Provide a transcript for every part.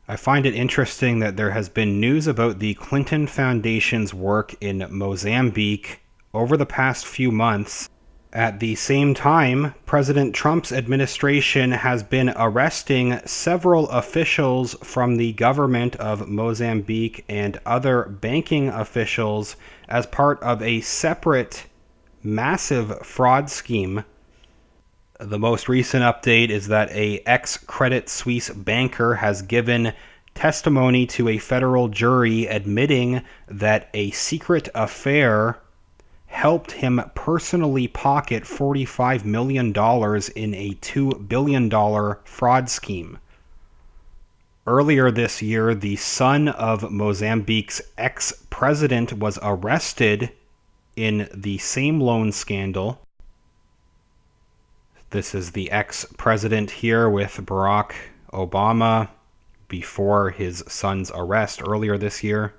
I find it interesting that there has been news about the Clinton Foundation's work in Mozambique over the past few months. At the same time, President Trump's administration has been arresting several officials from the government of Mozambique and other banking officials as part of a separate, massive fraud scheme. The most recent update is that a ex-Credit Suisse banker has given testimony to a federal jury admitting that a secret affair helped him personally pocket $45 million in a $2 billion fraud scheme. Earlier this year, the son of Mozambique's ex-president was arrested in the same loan scandal. This is the ex-president here with Barack Obama before his son's arrest earlier this year.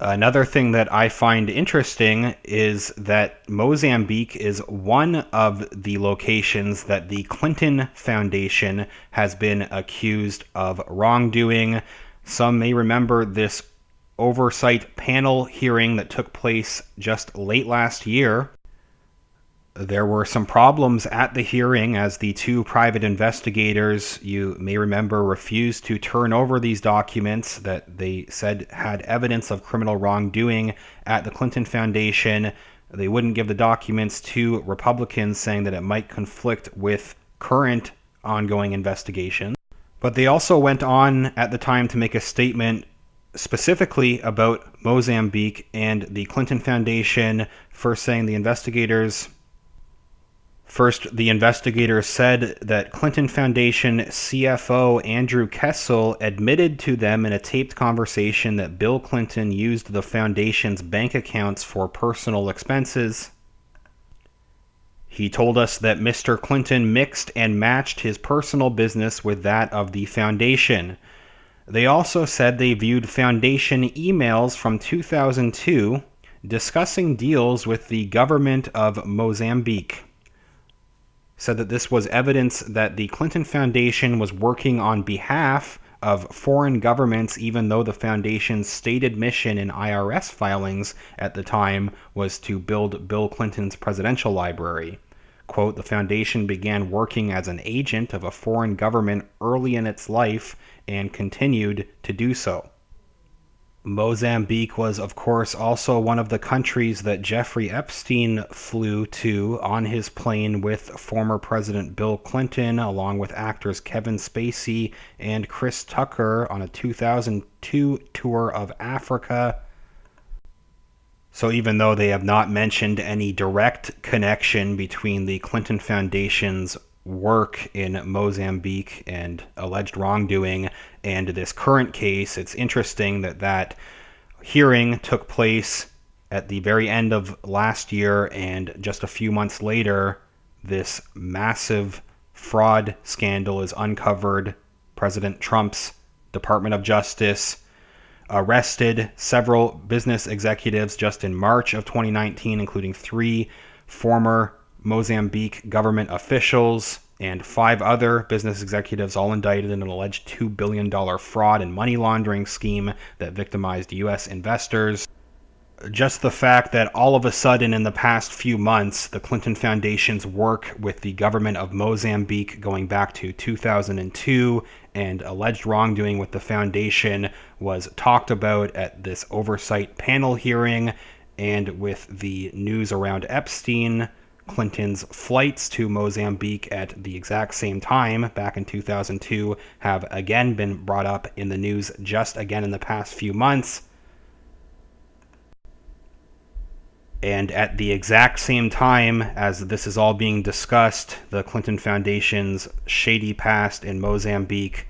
Another thing that I find interesting is that Mozambique is one of the locations that the Clinton Foundation has been accused of wrongdoing. Some may remember this oversight panel hearing that took place just late last year. There were some problems at the hearing as the two private investigators, you may remember, refused to turn over these documents that they said had evidence of criminal wrongdoing at the Clinton Foundation. They wouldn't give the documents to Republicans, saying that it might conflict with current ongoing investigations. But they also went on at the time to make a statement specifically about Mozambique and the Clinton Foundation, first saying the investigators said that Clinton Foundation CFO Andrew Kessel admitted to them in a taped conversation that Bill Clinton used the foundation's bank accounts for personal expenses. He told us that Mr. Clinton mixed and matched his personal business with that of the foundation. They also said they viewed foundation emails from 2002 discussing deals with the government of Mozambique. Said that this was evidence that the Clinton Foundation was working on behalf of foreign governments, even though the foundation's stated mission in IRS filings at the time was to build Bill Clinton's presidential library. Quote, the foundation began working as an agent of a foreign government early in its life and continued to do so. Mozambique was, of course, also one of the countries that Jeffrey Epstein flew to on his plane with former President Bill Clinton, along with actors Kevin Spacey and Chris Tucker on a 2002 tour of Africa. So even though they have not mentioned any direct connection between the Clinton Foundation's work in Mozambique and alleged wrongdoing and this current case, it's interesting that that hearing took place at the very end of last year, and just a few months later, this massive fraud scandal is uncovered. President Trump's Department of Justice arrested several business executives just in March of 2019, including 3 former Mozambique government officials and 5 other business executives, all indicted in an alleged $2 billion fraud and money laundering scheme that victimized U.S. investors. Just the fact that all of a sudden in the past few months, the Clinton Foundation's work with the government of Mozambique going back to 2002 and alleged wrongdoing with the foundation was talked about at this oversight panel hearing, and with the news around Epstein, Clinton's flights to Mozambique at the exact same time back in 2002 have again been brought up in the news just again in the past few months. And at the exact same time as this is all being discussed, the Clinton Foundation's shady past in Mozambique,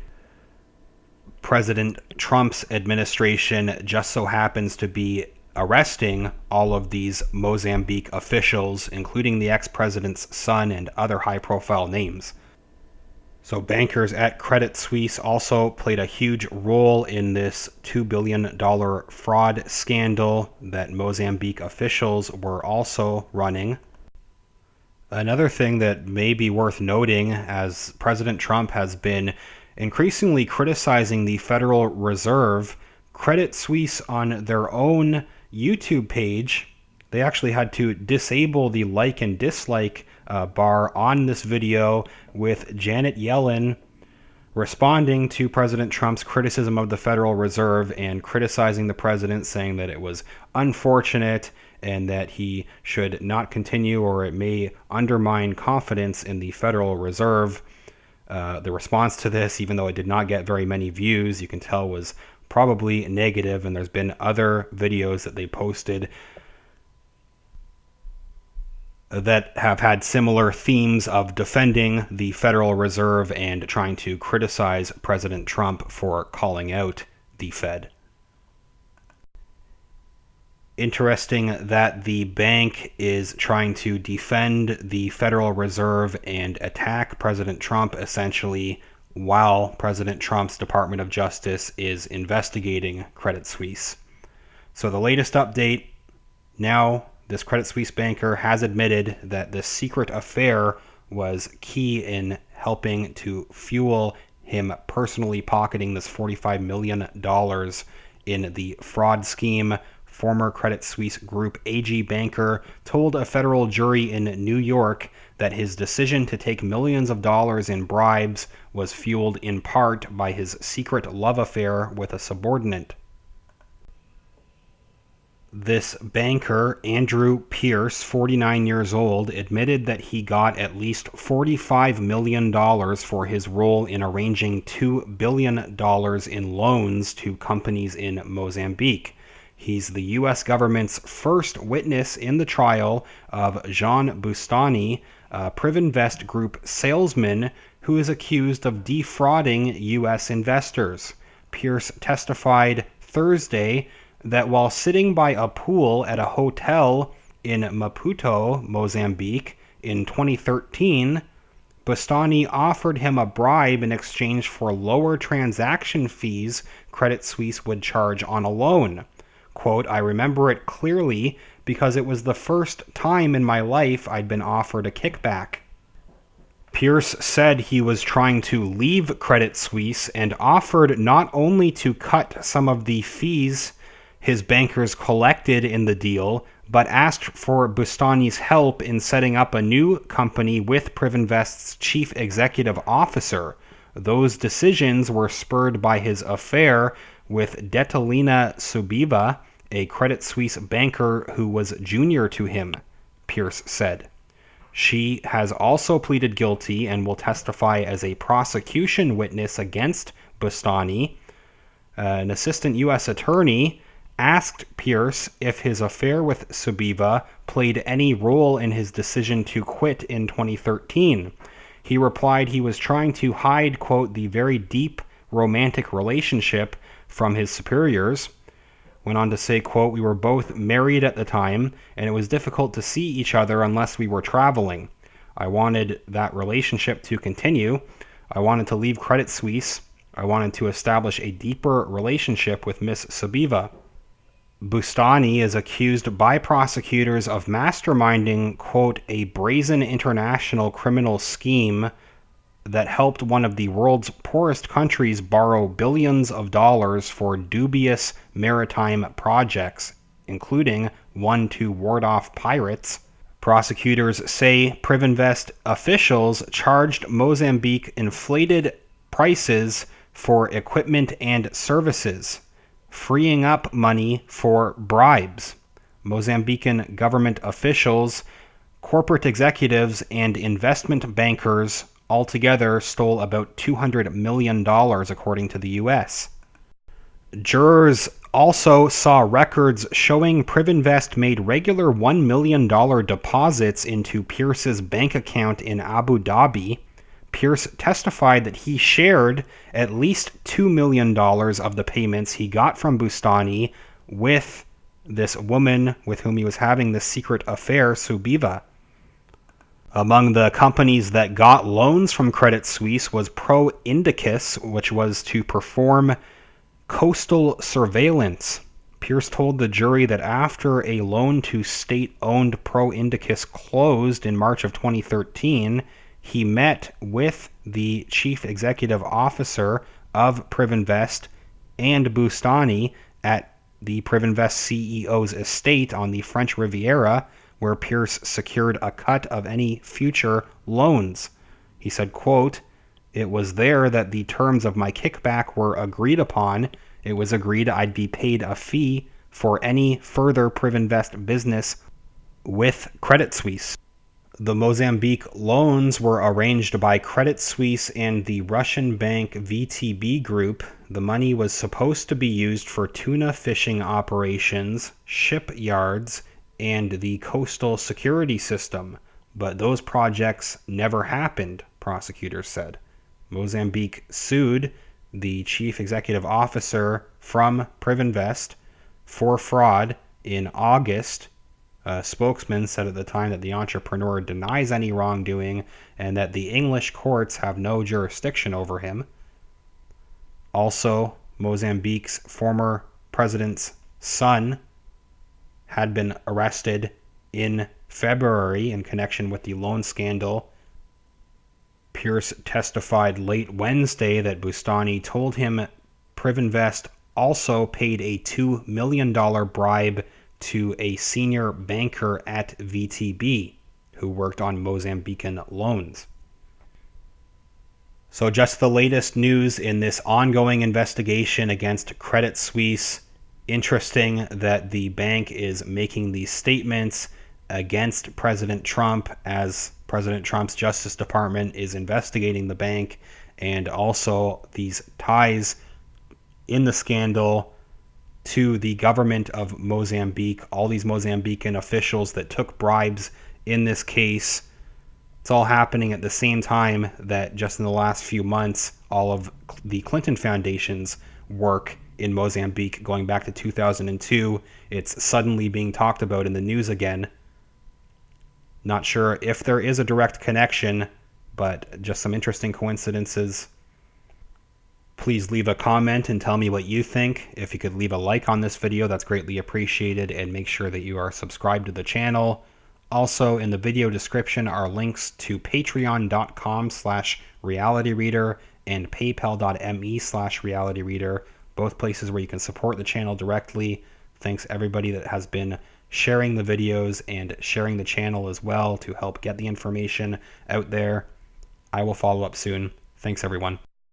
President Trump's administration just so happens to be arresting all of these Mozambique officials, including the ex-president's son and other high-profile names. So bankers at Credit Suisse also played a huge role in this $2 billion fraud scandal that Mozambique officials were also running. Another thing that may be worth noting, as President Trump has been increasingly criticizing the Federal Reserve. Credit Suisse, on their own YouTube page, they actually had to disable the like and dislike bar on this video, with Janet Yellen responding to President Trump's criticism of the Federal Reserve and criticizing the president, saying that it was unfortunate and that he should not continue or it may undermine confidence in the Federal Reserve. The response to this, even though it did not get very many views, you can tell was probably negative, and there's been other videos that they posted that have had similar themes of defending the Federal Reserve and trying to criticize President Trump for calling out the Fed. Interesting that the bank is trying to defend the Federal Reserve and attack President Trump, essentially, while President Trump's Department of Justice is investigating Credit Suisse. So the latest update, now this Credit Suisse banker has admitted that this secret affair was key in helping to fuel him personally pocketing this $45 million in the fraud scheme. Former Credit Suisse Group AG banker told a federal jury in New York that his decision to take millions of dollars in bribes was fueled in part by his secret love affair with a subordinate. This banker, Andrew Pierce, 49 years old, admitted that he got at least $45 million for his role in arranging $2 billion in loans to companies in Mozambique. He's the U.S. government's first witness in the trial of Jean Bustani, a Privinvest Group salesman who is accused of defrauding U.S. investors. Pierce testified Thursday that while sitting by a pool at a hotel in Maputo, Mozambique, in 2013, Bustani offered him a bribe in exchange for lower transaction fees Credit Suisse would charge on a loan. Quote, "I remember it clearly because it was the first time in my life I'd been offered a kickback." Pierce said he was trying to leave Credit Suisse and offered not only to cut some of the fees his bankers collected in the deal, but asked for Bustani's help in setting up a new company with Privinvest's chief executive officer. Those decisions were spurred by his affair with Detalina Subiva, a Credit Suisse banker who was junior to him, Pierce said. She has also pleaded guilty and will testify as a prosecution witness against Bustani. An assistant U.S. attorney asked Pierce if his affair with Subiva played any role in his decision to quit in 2013. He replied he was trying to hide, quote, "the very deep romantic relationship" from his superiors. Went on to say, quote, "We were both married at the time, and it was difficult to see each other unless we were traveling. I wanted that relationship to continue. I wanted to leave Credit Suisse. I wanted to establish a deeper relationship with Miss Subiva." Bustani is accused by prosecutors of masterminding, quote, "a brazen international criminal scheme that helped one of the world's poorest countries borrow billions of dollars for dubious maritime projects, including one to ward off pirates." Prosecutors say Privinvest officials charged Mozambique inflated prices for equipment and services, freeing up money for bribes. Mozambican government officials, corporate executives, and investment bankers altogether stole about $200 million, according to the U.S. Jurors also saw records showing Privinvest made regular $1 million deposits into Pierce's bank account in Abu Dhabi. Pierce testified that he shared at least $2 million of the payments he got from Bustani with this woman with whom he was having this secret affair, Subiva. Among the companies that got loans from Credit Suisse was Pro Indicus, which was to perform coastal surveillance. Pierce told the jury that after a loan to state-owned Pro Indicus closed in March of 2013, he met with the chief executive officer of Privinvest and Boustany at the Privinvest CEO's estate on the French Riviera, where Pierce secured a cut of any future loans. He said, quote, "It was there that the terms of my kickback were agreed upon. It was agreed I'd be paid a fee for any further Privinvest business with Credit Suisse." The Mozambique loans were arranged by Credit Suisse and the Russian bank VTB Group. The money was supposed to be used for tuna fishing operations, shipyards, and the coastal security system, but those projects never happened, prosecutors said. Mozambique sued the chief executive officer from Privinvest for fraud in August. A spokesman said at the time that the entrepreneur denies any wrongdoing and that the English courts have no jurisdiction over him. Also, Mozambique's former president's son had been arrested in February in connection with the loan scandal. Pierce testified late Wednesday that Boustany told him Privinvest also paid a $2 million bribe to a senior banker at VTB who worked on Mozambican loans. So just the latest news in this ongoing investigation against Credit Suisse. Interesting that the bank is making these statements against President Trump as President Trump's Justice Department is investigating the bank, and also these ties in the scandal to the government of Mozambique, all these Mozambican officials that took bribes in this case. It's all happening at the same time that just in the last few months, all of the Clinton Foundation's work in Mozambique going back to 2002, it's suddenly being talked about in the news again. Not sure if there is a direct connection, but just some interesting coincidences. Please leave a comment and tell me what you think. If you could leave a like on this video, that's greatly appreciated, and make sure that you are subscribed to the channel. Also, in the video description are links to patreon.com/realityreader and paypal.me/realityreader, both places where you can support the channel directly. Thanks everybody that has been sharing the videos and sharing the channel as well to help get the information out there. I will follow up soon. Thanks everyone.